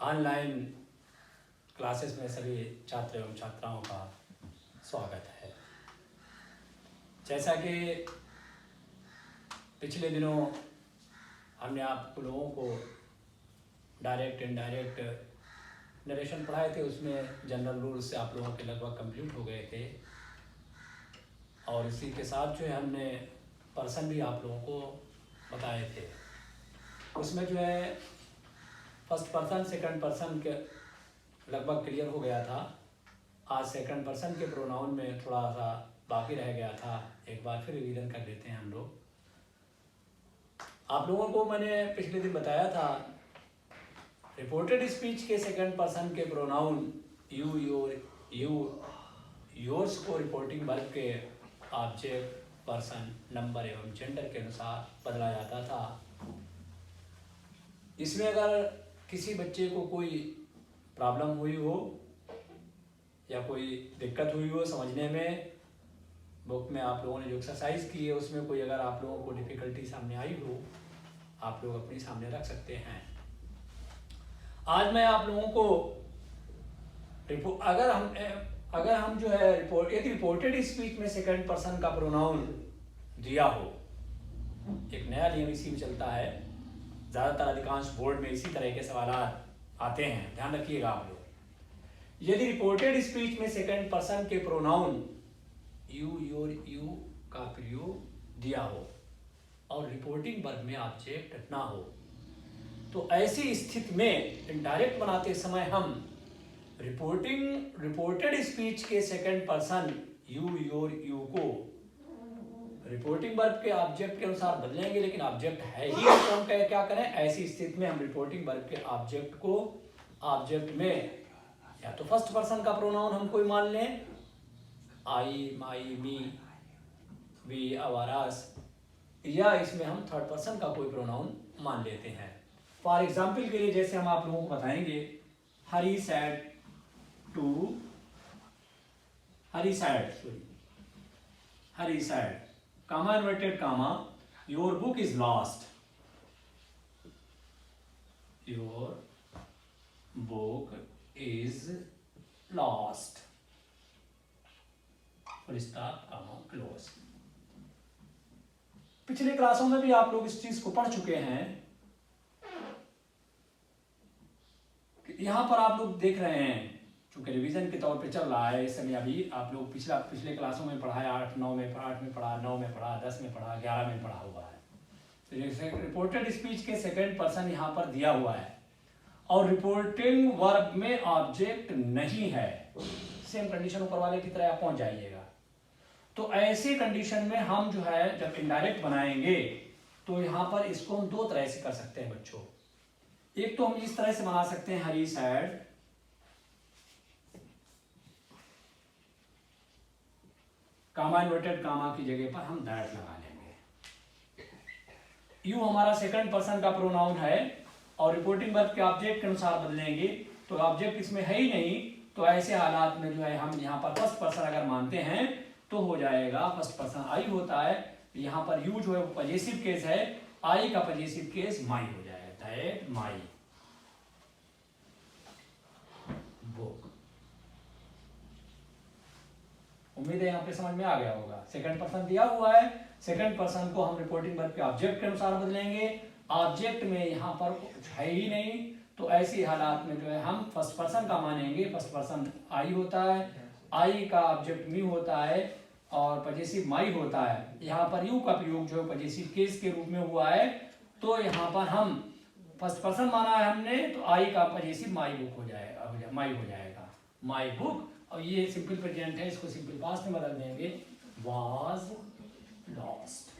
Online classes में सभी छात्र एवं छात्राओं का स्वागत है। जैसा कि पिछले दिनों हमने आप लोगों को डायरेक्ट इनडायरेक्ट नरेशन पढ़ाए थे, उसमें जनरल रूल्स से आप लोगों के लगभग कंप्लीट हो गए थे और इसी के साथ जो है हमने पर्सन भी आप लोगों को बताए थे। उसमें जो है फर्स्ट पर्सन सेकंड पर्सन के लगभग क्लियर हो गया था। आज सेकंड पर्सन के प्रोनाउन में थोड़ा सा बाकी रह गया था, एक बार फिर रिवीजन कर लेते हैं हम लोग। आप लोगों को मैंने पिछले दिन बताया था रिपोर्टेड स्पीच के सेकंड पर्सन के प्रोनाउन यू, योर, योर्स को रिपोर्टिंग वर्ब के ऑब्जेक्ट, पर्सन, नंबर एवं जेंडर के अनुसार बदला जाता था। इसमें अगर किसी बच्चे को कोई प्रॉब्लम हुई हो या कोई दिक्कत हुई हो समझने में, बुक में आप लोगों ने जो एक्सरसाइज की है उसमें कोई अगर आप लोगों को डिफ़िकल्टी सामने आई हो, आप लोग अपनी सामने रख सकते हैं। आज मैं आप लोगों को अगर हम जो है यदि रिपोर्टेड स्पीच में सेकंड पर्सन का प्रोनाउन दिया हो, एक नया नियम इसी में चलता है, ज़्यादातर अधिकांश बोर्ड में इसी तरह के सवाल आते हैं, ध्यान रखिएगा आप लोग। यदि रिपोर्टेड स्पीच में सेकंड पर्सन के प्रोनाउन यू, योर, यू का प्रयोग दिया हो और रिपोर्टिंग वर्ब में ऑब्जेक्ट ना हो, तो ऐसी स्थिति में इनडायरेक्ट बनाते समय हम रिपोर्टेड स्पीच के second person you, your, you को रिपोर्टिंग वर्ब के ऑब्जेक्ट के अनुसार बदलेंगे, लेकिन ऑब्जेक्ट है ही तो हम क्या करें, ऐसी स्थिति में हम रिपोर्टिंग वर्ब के ऑब्जेक्ट को ऑब्जेक्ट में या तो फर्स्ट पर्सन का प्रोनाउन हम कोई मान लें, आई, माई, मी, वी, आवर, अस, या इसमें हम थर्ड पर्सन का कोई प्रोनाउन मान लेते हैं। फॉर एग्जाम्पल के लिए जैसे हम आप लोगों को बताएंगे Hari said to, Hari said, comma inverted comma, your book is lost, your book is lost, full stop, comma, close। पिछले क्लासों में भी आप लोग इस चीज को पढ़ चुके हैं। यहां पर आप लोग देख रहे हैं, चूंकि रिवीजन के तौर पे चल रहा है इस समय, अभी आप लोग पिछले क्लासों में पढ़ा है, 8 में पढ़ा, 9 में पढ़ा, 10 में पढ़ा, 11 में पढ़ा हुआ है। तो जैसे रिपोर्टेड स्पीच के सेकंड पर्सन यहाँ पर दिया हुआ है और रिपोर्टिंग वर्ब में ऑब्जेक्ट नहीं है, सेम कंडीशन ऊपर वाले की तरह आप पहुंच जाइएगा। तो ऐसी कंडीशन में हम जो है जब इनडायरेक्ट बनाएंगे तो यहाँ पर इसको हम दो तरह से कर सकते हैं बच्चों। एक तो हम इस तरह से बना सकते हैं हरी सैड, कामा इन्वर्टेड कामा की जगह पर हम दैट लगा लेंगे। यू हमारा सेकंड पर्सन का प्रोनाउन है और रिपोर्टिंग वर्ब के ऑब्जेक्ट के अनुसार बदलेंगे, तो ऑब्जेक्ट इसमें है ही नहीं, तो ऐसे हालात में जो है हम यहाँ पर फर्स्ट पर्सन अगर मानते हैं तो हो जाएगा फर्स्ट पर्सन आई होता है। यहाँ पर यू जो है वो पजेसिव केस है, आई का पजेसिव केस माई हो जाएगा, दैट माई बुक। उम्मीद है यहाँ पे समझ में आ गया होगा। सेकंड पर्सन दिया हुआ है, सेकंड पर्सन को हम रिपोर्टिंग वर्ब के ऑब्जेक्ट के अनुसार बदलेंगे, ऑब्जेक्ट में यहाँ पर कुछ है ही नहीं, तो ऐसी हालात में जो है हम फर्स्ट पर्सन का मानेंगे। फर्स्ट पर्सन आई होता है, आई का ऑब्जेक्ट मी होता है और पजेसिव माई होता है। यहाँ पर यू का प्रयोग जो है पजेसिव केस के रूप में हुआ है, तो यहाँ पर हम फर्स्ट पर्सन माना है हमने, तो आई का पजेसिव माई बुक हो जाएगा, माई हो जाएगा, माई बुक। और ये सिंपल प्रेजेंट है, इसको सिंपल पास्ट में बदल देंगे, वाज लॉस्ट।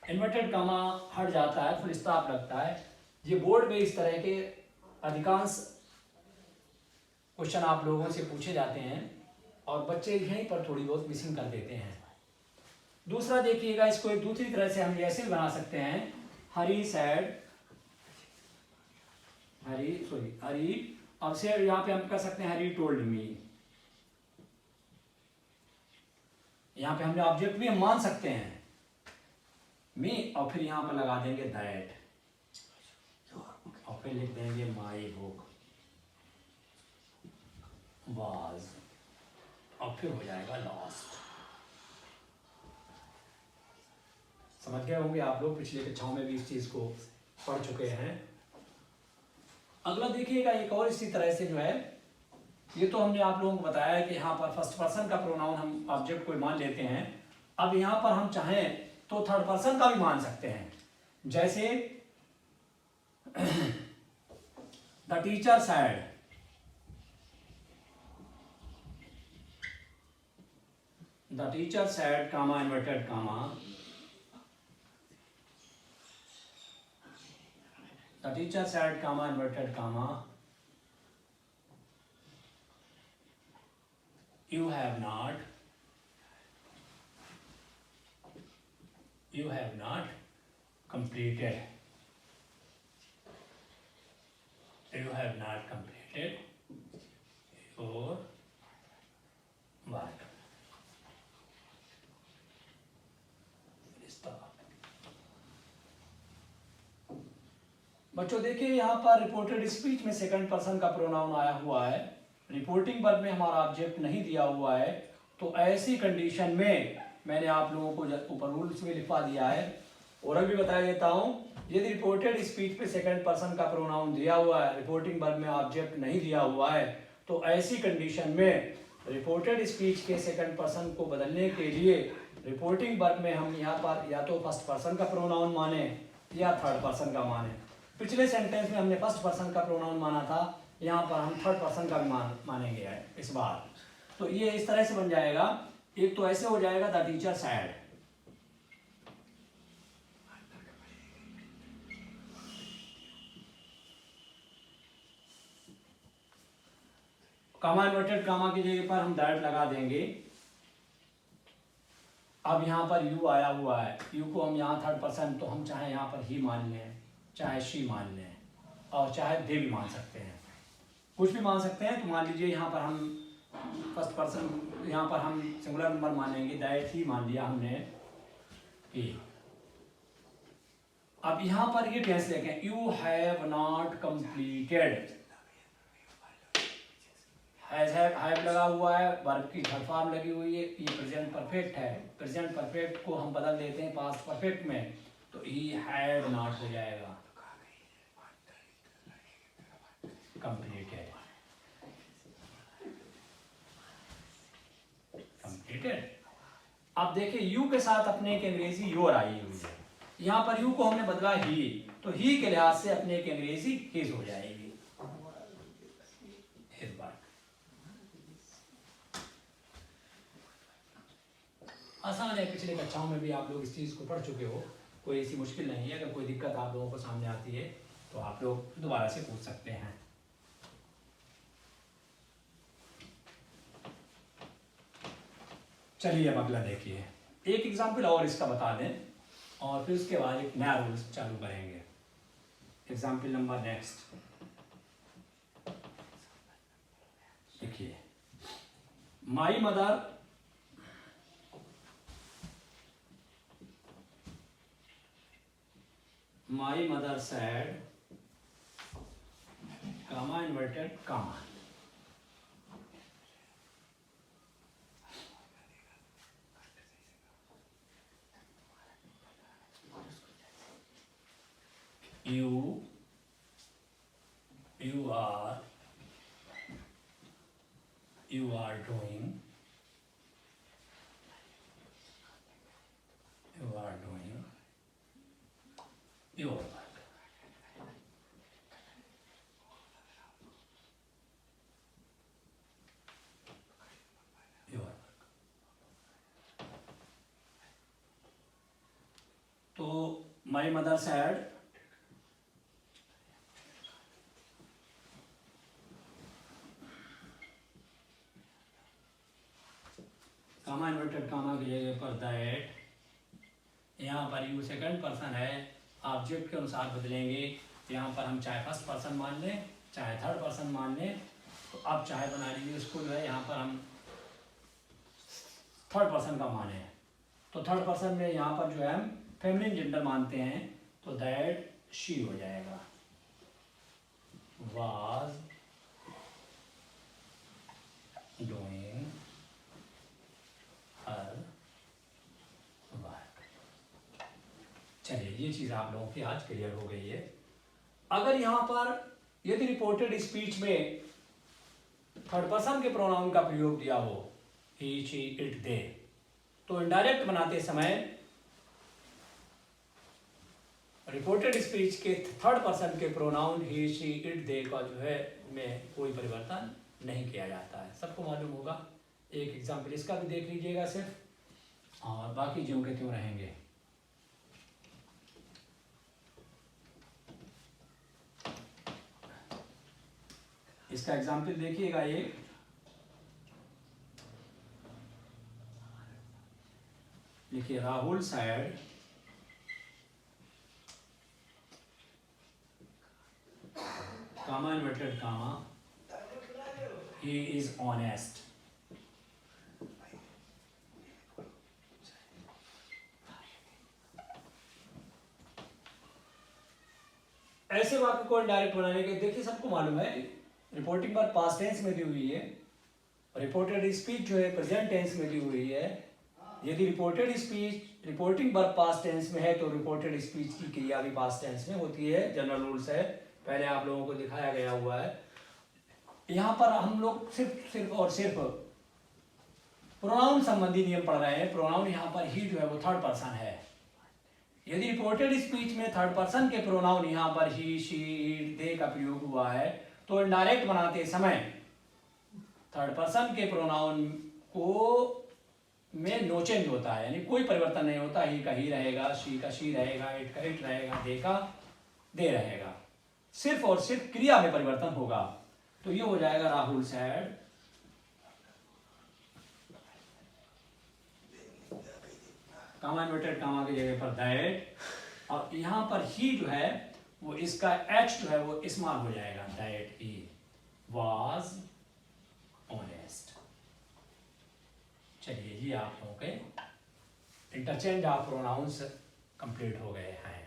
इन्वर्टेड कामा हट जाता है, फुल स्टॉप लगता है। ये बोर्ड में इस तरह के अधिकांश क्वेश्चन आप लोगों से पूछे जाते हैं और बच्चे यहीं पर थोड़ी बहुत मिसिंग कर देते हैं। दूसरा देखिएगा, इसको एक दूसरी तरह से हम ऐसे बना सकते हैं, हरी सैड, हरी और से यहाँ पे हम कर सकते हैं हरी टोल्ड मी। यहाँ पे हमने ऑब्जेक्ट भी हम मान सकते हैं मी, और फिर यहाँ पर लगा देंगे दैट और फिर लिख देंगे माई बुक। वाज, और फिर हो जाएगा लॉस्ट। समझ गए होंगे आप लोग, पिछले कक्षाओं में भी इस चीज को पढ़ चुके हैं। अगला देखिएगा एक और इसी तरह से जो है, ये तो हमने आप लोगों को बताया कि यहाँ पर फर्स्ट पर्सन का प्रोनाउन हम ऑब्जेक्ट को मान लेते हैं। अब यहाँ पर हम चाहें तो थर्ड पर्सन का भी मान सकते हैं। जैसे the teacher said, the teacher said comma inverted comma, the teacher said comma inverted comma, you have not completed, you have not completed your work। बच्चों देखिए यहाँ पर रिपोर्टेड स्पीच में सेकंड पर्सन का प्रोनाउन आया हुआ है, रिपोर्टिंग वर्ब में हमारा ऑब्जेक्ट नहीं दिया हुआ है। तो ऐसी कंडीशन में मैंने आप लोगों को ऊपर रूल्स में लिखवा दिया है और अभी बता देता हूँ, यदि रिपोर्टेड स्पीच पे सेकंड पर्सन का प्रोनाउन दिया हुआ है, रिपोर्टिंग वर्ब में ऑब्जेक्ट नहीं दिया हुआ है, तो ऐसी कंडीशन में रिपोर्टेड स्पीच के सेकंड पर्सन को बदलने के लिए रिपोर्टिंग वर्ब में हम यहाँ पर या तो फर्स्ट पर्सन का प्रोनाउन माने या थर्ड पर्सन का माने। पिछले सेंटेंस में हमने फर्स्ट पर्सन का प्रोनाउन माना था, यहाँ पर हम थर्ड पर्सन का भी मानेंगे इस बार। तो ये इस तरह से बन जाएगा, एक तो ऐसे हो जाएगा the teacher said, comma inverted comma की जगह पर हम दैट लगा देंगे। अब यहाँ पर यू आया हुआ है, यू को हम यहाँ थर्ड पर्सन, तो हम चाहे यहाँ पर ही मान लें, चाहे शी मान लें, और चाहे दे भी मान सकते हैं, कुछ भी मान सकते हैं। तो मान लीजिए यहाँ पर हम फर्स्ट पर्सन, यहाँ पर हम सिंगुलर नंबर मानेंगे, दैट ही मान लिया हमने ही। अब यहाँ पर ये टेंस देखें, you have not completed, have लगा हुआ है, वर्ब की थर्ड फॉर्म लगी हुई है, ये प्रेजेंट परफेक्ट है। प्रेजेंट परफेक्ट को हम बदल देते हैं पास्ट परफेक्ट में, तो ही हैड नॉट हो जाएगा कंप्लीटेड, कंप्लीटेड। अब देखिए यू के साथ अपने एक अंग्रेजी योर आई हुई है, यहाँ पर यू को हमने बदला ही, तो ही के लिहाज से अपने एक अंग्रेजी हिज हो जाएगी। इस बार आसान है, पिछले कक्षाओं में भी आप लोग इस चीज को पढ़ चुके हो, कोई ऐसी मुश्किल नहीं है। अगर कोई दिक्कत आप लोगों को सामने आती है तो आप लोग दोबारा से पूछ सकते हैं। चलिए अब अगला देखिए, एक एग्जाम्पल और इसका बता दें और फिर उसके बाद एक नया रूल चालू करेंगे। एग्जाम्पल नंबर नेक्स्ट देखिए, my mother said comma inverted comma, you are doing your work। तो my mother said comma inverted comma की जगह पर दैट, यहाँ पर यू सेकंड पर्सन है, ऑब्जेक्ट के अनुसार बदलेंगे। यहाँ पर हम चाहे फर्स्ट पर्सन मान लें चाहे थर्ड पर्सन मान लें, तो आप चाहे बना लीजिए उसको जो है, यहाँ पर हम थर्ड पर्सन का माने, तो थर्ड पर्सन में यहाँ पर जो है हम फेमिनिन जेंडर मानते हैं, तो दैट शी हो जाएगा, वाज चीज़ आप लोगों की आज क्लियर हो गई है। अगर यहाँ पर यदि रिपोर्टेड स्पीच में थर्ड पर्सन के प्रोनाउन का प्रयोग दिया हो, ही, शी, इट, दे, तो इनडायरेक्ट बनाते समय रिपोर्टेड स्पीच के थर्ड पर्सन के प्रोनाउन ही, शी, इट, दे का जो है में कोई परिवर्तन नहीं किया जाता है। सबको मालूम होगा। एक एग्जाम्पल इसका भी देख लीजिएगा सिर्फ, और बाकी ज्यों के त्यों रहेंगे। इसका एग्जाम्पल देखिएगा। ये देखिए, Rahul sad comma inverted comma, he is honest। ऐसे वाक्य को डायरेक्ट बनाने के देखिए सबको मालूम है, रिपोर्टिंग वर्ब पास्ट टेंस में दी हुई है, रिपोर्टेड स्पीच जो है प्रेजेंट टेंस में दी हुई है। यदि reported speech reporting verb past tense में है तो रिपोर्टेड स्पीच की क्रिया भी पास्ट टेंस में होती है। जनरल रूल्स है, पहले आप लोगों को दिखाया गया हुआ है। यहाँ पर हम लोग सिर्फ और सिर्फ प्रोनाउन संबंधी नियम पढ़ रहे हैं। प्रोनाउन यहाँ पर ही जो है वो थर्ड पर्सन है। यदि रिपोर्टेड स्पीच में थर्ड पर्सन के प्रोनाउन यहाँ पर ही, शी, इट, दे का प्रयोग हुआ है तो इनडायरेक्ट बनाते समय थर्ड पर्सन के प्रोनाउन को में नो चेंज होता है, यानी कोई परिवर्तन नहीं होता। ही का ही रहेगा, शी का शी रहेगा, इट का इट रहेगा, दे का दे रहेगा। सिर्फ और सिर्फ क्रिया में परिवर्तन होगा। तो ये हो जाएगा Rahul sad comma inverted comma की जगह पर दैट, और यहाँ पर ही जो है वो इसका एच जो है वो स्मॉल हो जाएगा। That he was honest. चलिए जी, आप लोगों के इंटरचेंज ऑफ प्रोनाउंस कंप्लीट हो गए हैं।